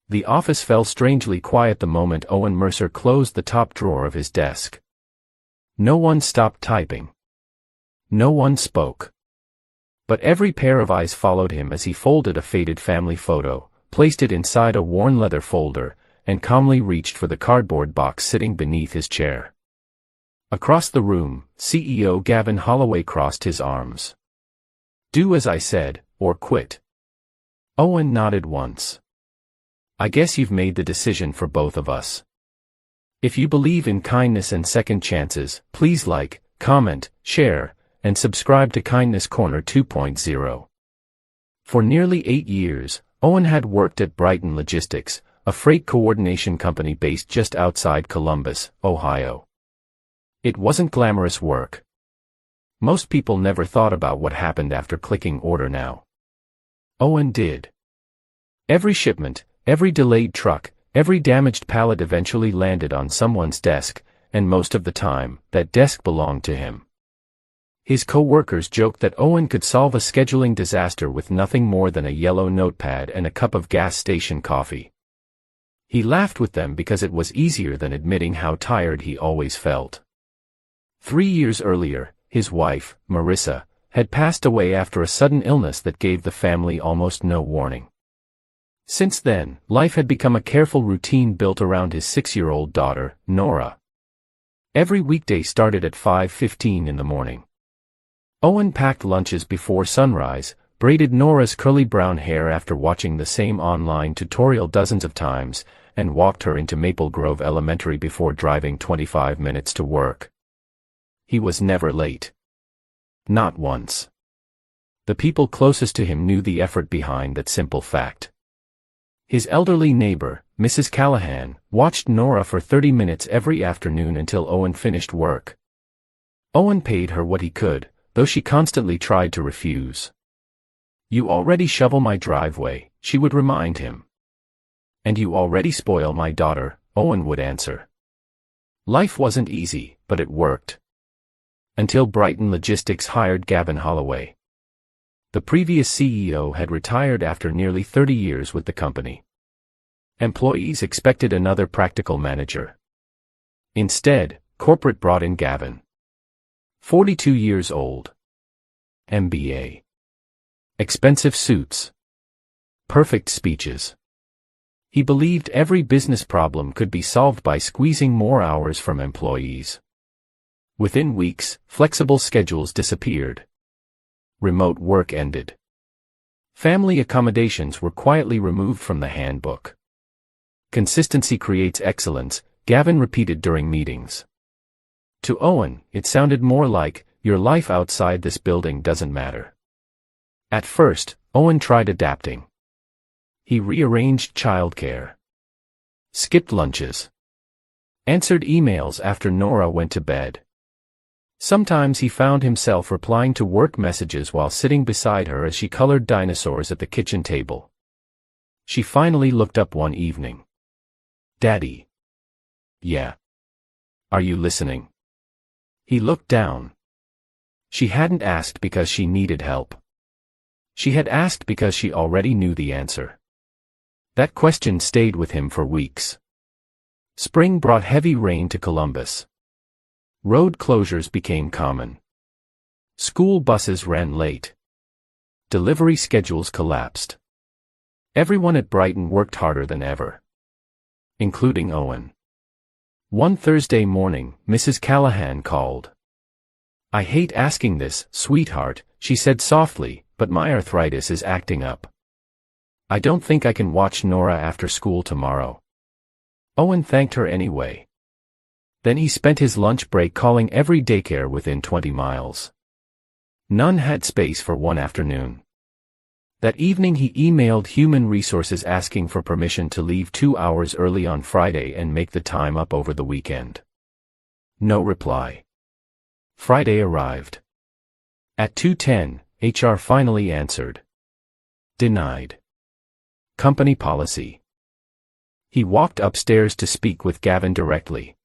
The office fell strangely quiet the moment Owen Mercer closed the top drawer of his desk. No one stopped typing. No one spoke. But every pair of eyes followed him as he folded a faded family photo, placed it inside a worn leather folder, and calmly reached for the cardboard box sitting beneath his chair. Across the room, CEO Gavin Holloway crossed his arms. "Do as I said, or quit." Owen nodded once. "I guess you've made the decision for both of us. If you believe in kindness and second chances, please like, comment, share, and subscribe to Kindness Corner 2.0. For nearly 8 years, Owen had worked at Brighton Logistics, a freight coordination company based just outside Columbus, Ohio. It wasn't glamorous work. Most people never thought about what happened after clicking order now. Owen did. Every shipment, every delayed truck, every damaged pallet eventually landed on someone's desk, and most of the time, that desk belonged to him. His co-workers joked that Owen could solve a scheduling disaster with nothing more than a yellow notepad and a cup of gas station coffee. He laughed with them because it was easier than admitting how tired he always felt. 3 years earlier, his wife, Marissa, had passed away after a sudden illness that gave the family almost no warning. Since then, life had become a careful routine built around his 6-year-old daughter, Nora. Every weekday started at 5:15 in the morning. Owen packed lunches before sunrise, braided Nora's curly brown hair after watching the same online tutorial dozens of times, and walked her into Maple Grove Elementary before driving 25 minutes to work. He was never late. Not once. The people closest to him knew the effort behind that simple fact. His elderly neighbor, Mrs. Callahan, watched Nora for 30 minutes every afternoon until Owen finished work. Owen paid her what he could, though she constantly tried to refuse. "You already shovel my driveway," she would remind him. "And you already spoil my daughter," Owen would answer. Life wasn't easy, but it worked. Until Brighton Logistics hired Gavin Holloway. The previous CEO had retired after nearly 30 years with the company. Employees expected another practical manager. Instead, corporate brought in Gavin. 42 years old. MBA. Expensive suits. Perfect speeches. He believed every business problem could be solved by squeezing more hours from employees. Within weeks, flexible schedules disappeared. Remote work ended. Family accommodations were quietly removed from the handbook. "Consistency creates excellence," Gavin repeated during meetings. To Owen, it sounded more like, "Your life outside this building doesn't matter." At first, Owen tried adapting. He rearranged childcare. Skipped lunches. Answered emails after Nora went to bed. Sometimes he found himself replying to work messages while sitting beside her as she colored dinosaurs at the kitchen table. She finally looked up one evening. "Daddy." "Yeah. Are you listening?" He looked down. She hadn't asked because she needed help. She had asked because she already knew the answer. That question stayed with him for weeks. Spring brought heavy rain to Columbus. Road closures became common. School buses ran late. Delivery schedules collapsed. Everyone at Brighton worked harder than ever. Including Owen. One Thursday morning, Mrs. Callahan called. "I hate asking this, sweetheart," she said softly, "but my arthritis is acting up. I don't think I can watch Nora after school tomorrow." Owen thanked her anyway. Then he spent his lunch break calling every daycare within 20 miles. None had space for one afternoon. That evening he emailed Human Resources asking for permission to leave 2 hours early on Friday and make the time up over the weekend. No reply. Friday arrived. At 2:10, HR finally answered. Denied. Company policy. He walked upstairs to speak with Gavin directly.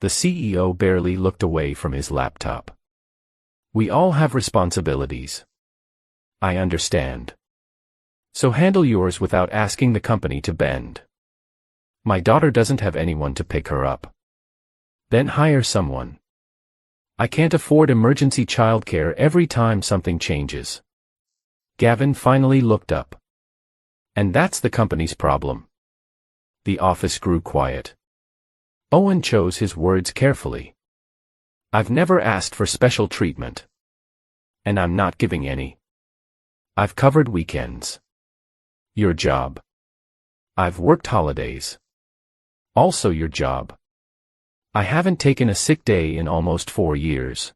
The CEO barely looked away from his laptop. "We all have responsibilities. I understand. So handle yours without asking the company to bend. My daughter doesn't have anyone to pick her up. Then hire someone. I can't afford emergency childcare every time something changes. Gavin finally looked up. And that's the company's problem. The office grew quiet. Owen chose his words carefully. I've never asked for special treatment. And I'm not giving any. I've covered weekends. Your job. I've worked holidays. Also your job. I haven't taken a sick day in almost 4 years.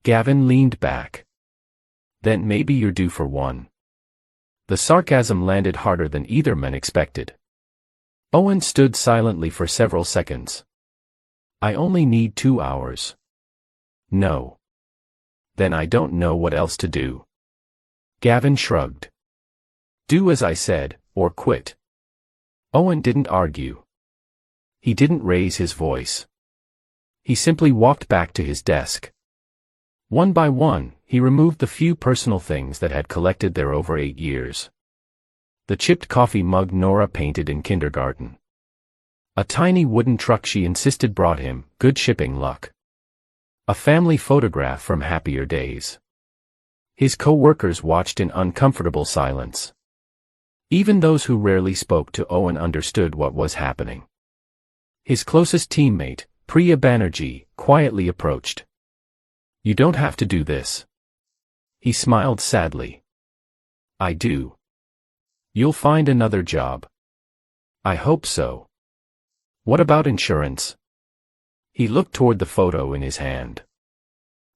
Gavin leaned back. Then maybe you're due for one. The sarcasm landed harder than either man expected. Owen stood silently for several seconds. I only need 2 hours. No. Then I don't know what else to do. Gavin shrugged. Do as I said, or quit. Owen didn't argue. He didn't raise his voice. He simply walked back to his desk. One by one, he removed the few personal things that had collected there over 8 years. The chipped coffee mug Nora painted in kindergarten. A tiny wooden truck she insisted brought him good shipping luck. A family photograph from happier days. His co-workers watched in uncomfortable silence. Even those who rarely spoke to Owen understood what was happening. His closest teammate, Priya Banerjee, quietly approached. You don't have to do this. He smiled sadly. I do. You'll find another job. I hope so. What about insurance? He looked toward the photo in his hand.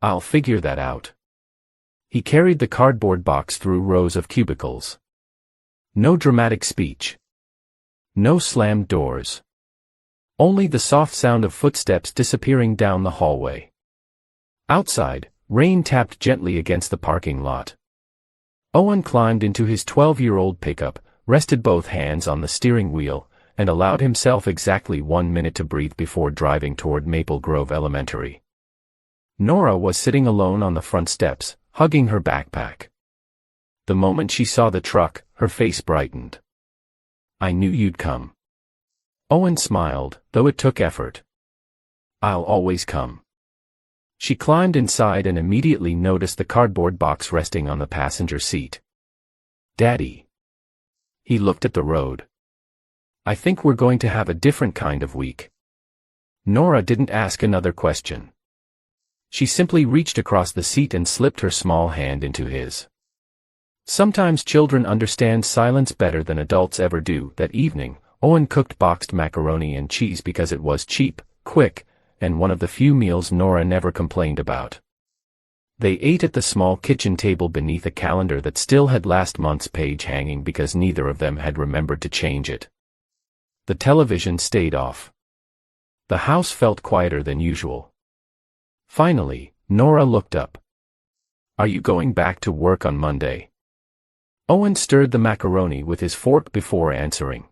I'll figure that out. He carried the cardboard box through rows of cubicles. No dramatic speech. No slammed doors. Only the soft sound of footsteps disappearing down the hallway. Outside, rain tapped gently against the parking lot. Owen climbed into his 12-year-old pickup, rested both hands on the steering wheel, and allowed himself exactly 1 minute to breathe before driving toward Maple Grove Elementary. Nora was sitting alone on the front steps, hugging her backpack. The moment she saw the truck, her face brightened. I knew you'd come. Owen smiled, though it took effort. I'll always come. She climbed inside and immediately noticed the cardboard box resting on the passenger seat. Daddy. He looked at the road. I think we're going to have a different kind of week. Nora didn't ask another question. She simply reached across the seat and slipped her small hand into his. Sometimes children understand silence better than adults ever do. That evening, Owen cooked boxed macaroni and cheese because it was cheap, quick, and one of the few meals Nora never complained about. They ate at the small kitchen table beneath a calendar that still had last month's page hanging because neither of them had remembered to change it. The television stayed off. The house felt quieter than usual. Finally, Nora looked up. Are you going back to work on Monday? Owen stirred the macaroni with his fork before answering.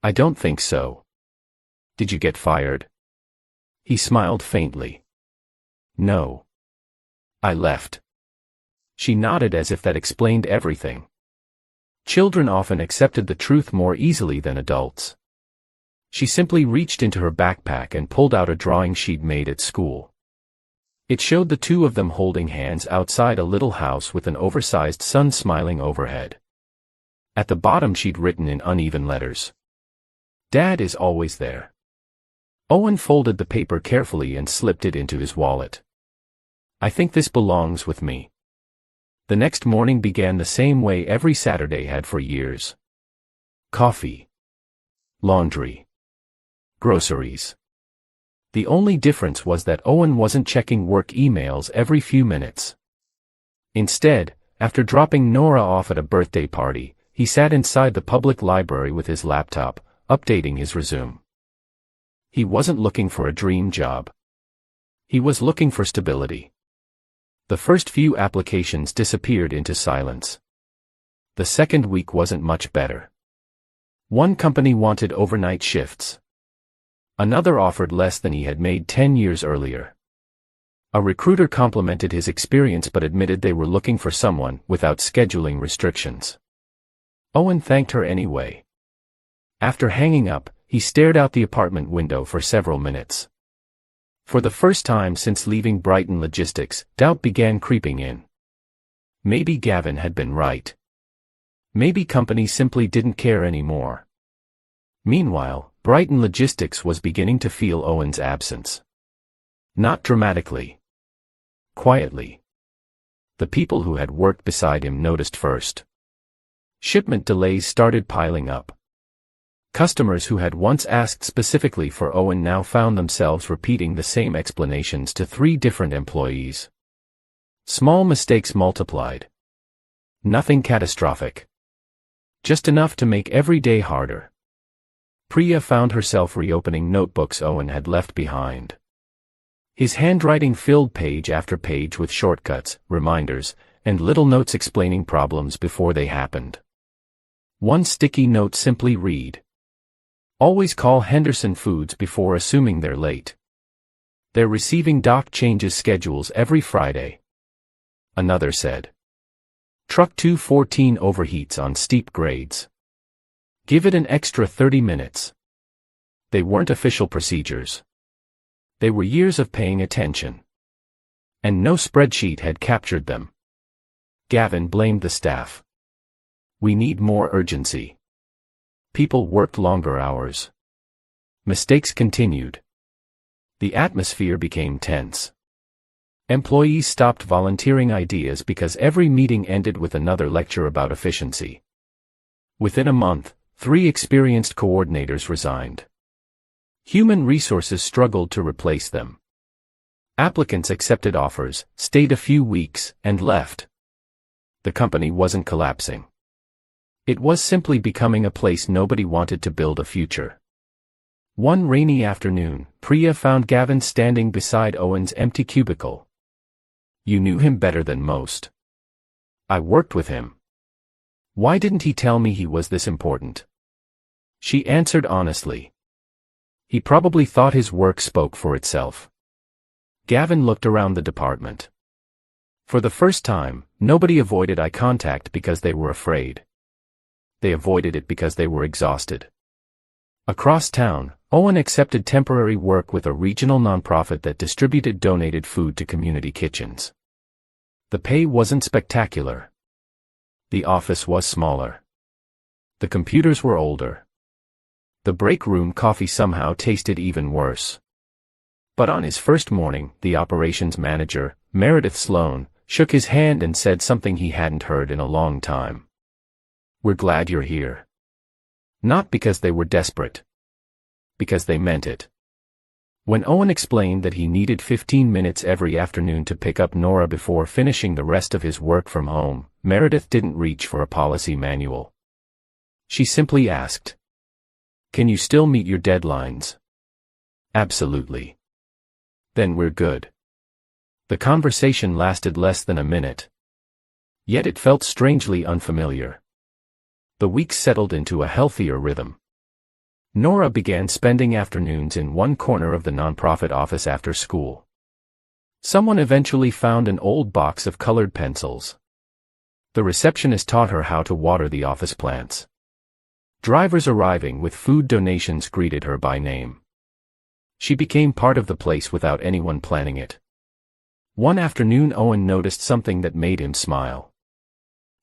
I don't think so. Did you get fired? He smiled faintly. No. I left. She nodded as if that explained everything. Children often accepted the truth more easily than adults. She simply reached into her backpack and pulled out a drawing she'd made at school. It showed the two of them holding hands outside a little house with an oversized sun smiling overhead. At the bottom she'd written in uneven letters. Dad is always there. Owen folded the paper carefully and slipped it into his wallet. I think this belongs with me. The next morning began the same way every Saturday had for years. Coffee. Laundry. Groceries. The only difference was that Owen wasn't checking work emails every few minutes. Instead, after dropping Nora off at a birthday party, he sat inside the public library with his laptop, updating his resume. He wasn't looking for a dream job. He was looking for stability. The first few applications disappeared into silence. The second week wasn't much better. One company wanted overnight shifts. Another offered less than he had made 10 years earlier. A recruiter complimented his experience but admitted they were looking for someone without scheduling restrictions. Owen thanked her anyway. After hanging up, he stared out the apartment window for several minutes. For the first time since leaving Brighton Logistics, doubt began creeping in. Maybe Gavin had been right. Maybe company simply didn't care anymore. Meanwhile, Brighton Logistics was beginning to feel Owen's absence. Not dramatically. Quietly. The people who had worked beside him noticed first. Shipment delays started piling up. Customers who had once asked specifically for Owen now found themselves repeating the same explanations to 3 different employees. Small mistakes multiplied. Nothing catastrophic. Just enough to make every day harder. Priya found herself reopening notebooks Owen had left behind. His handwriting filled page after page with shortcuts, reminders, and little notes explaining problems before they happened. One sticky note simply read: "Always call Henderson Foods before assuming they're late. They're receiving dock changes schedules every Friday." Another said: "Truck 214 overheats on steep grades. Give it an extra 30 minutes." They weren't official procedures. They were years of paying attention. And no spreadsheet had captured them. Gavin blamed the staff. "We need more urgency." People worked longer hours. Mistakes continued. The atmosphere became tense. Employees stopped volunteering ideas because every meeting ended with another lecture about efficiency. Within a month, 3 experienced coordinators resigned. Human resources struggled to replace them. Applicants accepted offers, stayed a few weeks, and left. The company wasn't collapsing. It was simply becoming a place nobody wanted to build a future. One rainy afternoon, Priya found Gavin standing beside Owen's empty cubicle. "You knew him better than most." "I worked with him." "Why didn't he tell me he was this important?" She answered honestly. "He probably thought his work spoke for itself." Gavin looked around the department. For the first time, nobody avoided eye contact because they were afraid. They avoided it because they were exhausted. Across town, Owen accepted temporary work with a regional nonprofit that distributed donated food to community kitchens. The pay wasn't spectacular. The office was smaller. The computers were older. The break room coffee somehow tasted even worse. But on his first morning, the operations manager, Meredith Sloan, shook his hand and said something he hadn't heard in a long time. "We're glad you're here." Not because they were desperate. Because they meant it. When Owen explained that he needed 15 minutes every afternoon to pick up Nora before finishing the rest of his work from home, Meredith didn't reach for a policy manual. She simply asked, "Can you still meet your deadlines?" "Absolutely." "Then we're good." The conversation lasted less than a minute. Yet it felt strangely unfamiliar. The weeks settled into a healthier rhythm. Nora began spending afternoons in one corner of the nonprofit office after school. Someone eventually found an old box of colored pencils. The receptionist taught her how to water the office plants. Drivers arriving with food donations greeted her by name. She became part of the place without anyone planning it. One afternoon Owen noticed something that made him smile.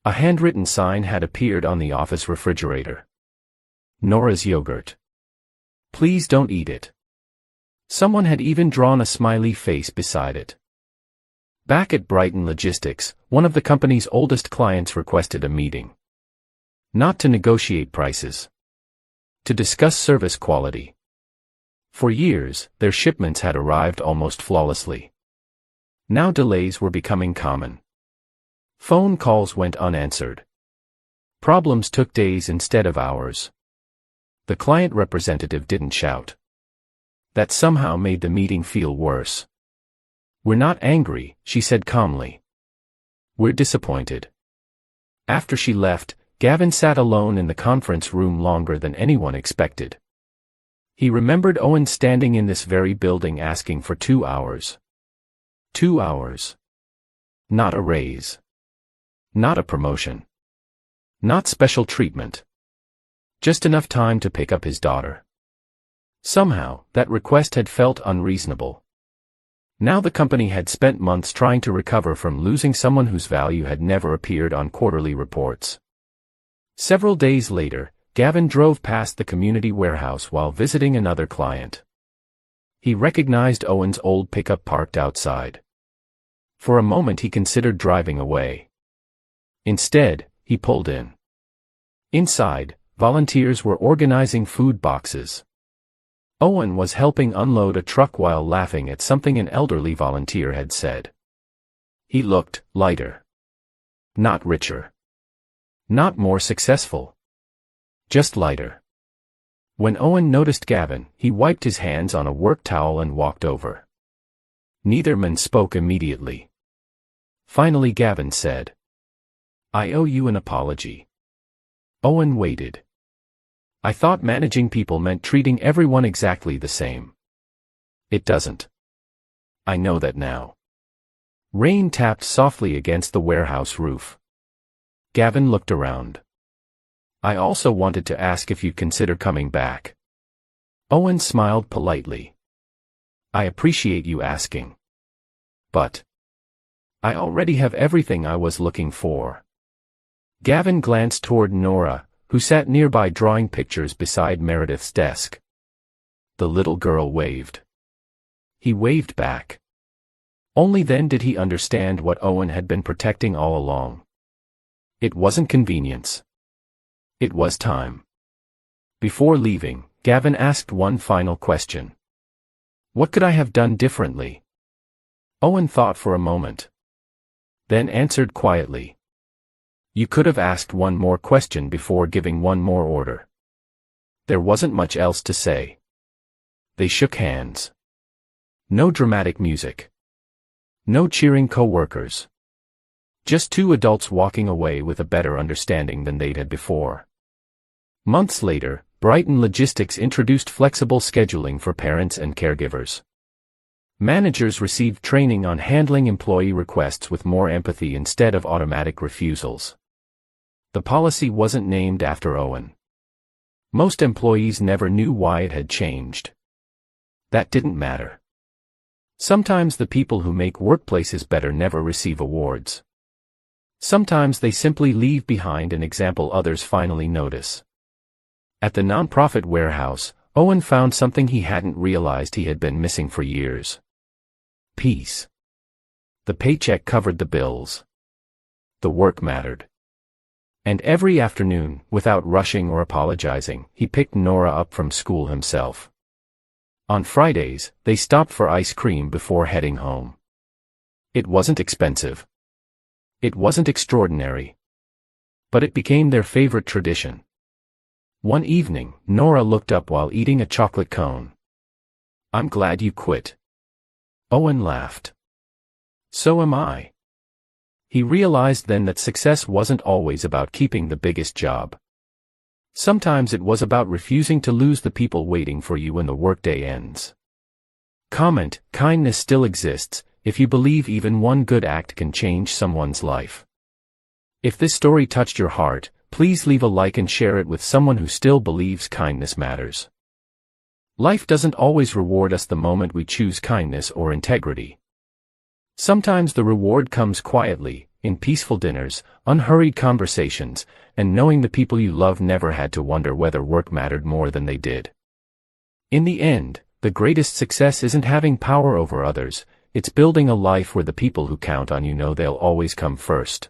A handwritten sign had appeared on the office refrigerator. "Nora's yogurt. Please don't eat it." Someone had even drawn a smiley face beside it. Back at Brighton Logistics, one of the company's oldest clients requested a meeting. Not to negotiate prices. To discuss service quality. For years, their shipments had arrived almost flawlessly. Now delays were becoming common. Phone calls went unanswered. Problems took days instead of hours. The client representative didn't shout. That somehow made the meeting feel worse. "We're not angry," she said calmly. "We're disappointed." After she left, Gavin sat alone in the conference room longer than anyone expected. He remembered Owen standing in this very building asking for 2 hours. 2 hours. Not a raise. Not a promotion. Not special treatment. Just enough time to pick up his daughter. Somehow, that request had felt unreasonable. Now the company had spent months trying to recover from losing someone whose value had never appeared on quarterly reports. Several days later, Gavin drove past the community warehouse while visiting another client. He recognized Owen's old pickup parked outside. For a moment he considered driving away. Instead, he pulled in. Inside, volunteers were organizing food boxes. Owen was helping unload a truck while laughing at something an elderly volunteer had said. He looked lighter. Not richer. Not more successful. Just lighter. When Owen noticed Gavin, he wiped his hands on a work towel and walked over. Neither man spoke immediately. Finally Gavin said, "I owe you an apology." Owen waited. "I thought managing people meant treating everyone exactly the same. It doesn't. I know that now." Rain tapped softly against the warehouse roof. Gavin looked around. "I also wanted to ask if you'd consider coming back." Owen smiled politely. "I appreciate you asking. But I already have everything I was looking for." Gavin glanced toward Nora, who sat nearby drawing pictures beside Meredith's desk. The little girl waved. He waved back. Only then did he understand what Owen had been protecting all along. It wasn't convenience. It was time. Before leaving, Gavin asked one final question. "What could I have done differently?" Owen thought for a moment. Then answered quietly. "You could have asked one more question before giving one more order." There wasn't much else to say. They shook hands. No dramatic music. No cheering co-workers. Just two adults walking away with a better understanding than they'd had before. Months later, Brighton Logistics introduced flexible scheduling for parents and caregivers. Managers received training on handling employee requests with more empathy instead of automatic refusals. The policy wasn't named after Owen. Most employees never knew why it had changed. That didn't matter. Sometimes the people who make workplaces better never receive awards. Sometimes they simply leave behind an example others finally notice. At the nonprofit warehouse, Owen found something he hadn't realized he had been missing for years. Peace. The paycheck covered the bills. The work mattered. And every afternoon, without rushing or apologizing, he picked Nora up from school himself. On Fridays, they stopped for ice cream before heading home. It wasn't expensive. It wasn't extraordinary. But it became their favorite tradition. One evening, Nora looked up while eating a chocolate cone. "I'm glad you quit." Owen laughed. "So am I." He realized then that success wasn't always about keeping the biggest job. Sometimes it was about refusing to lose the people waiting for you when the workday ends. Comment: kindness still exists, if you believe even one good act can change someone's life. If this story touched your heart, please leave a like and share it with someone who still believes kindness matters. Life doesn't always reward us the moment we choose kindness or integrity. Sometimes the reward comes quietly, in peaceful dinners, unhurried conversations, and knowing the people you love never had to wonder whether work mattered more than they did. In the end, the greatest success isn't having power over others, it's building a life where the people who count on you know they'll always come first.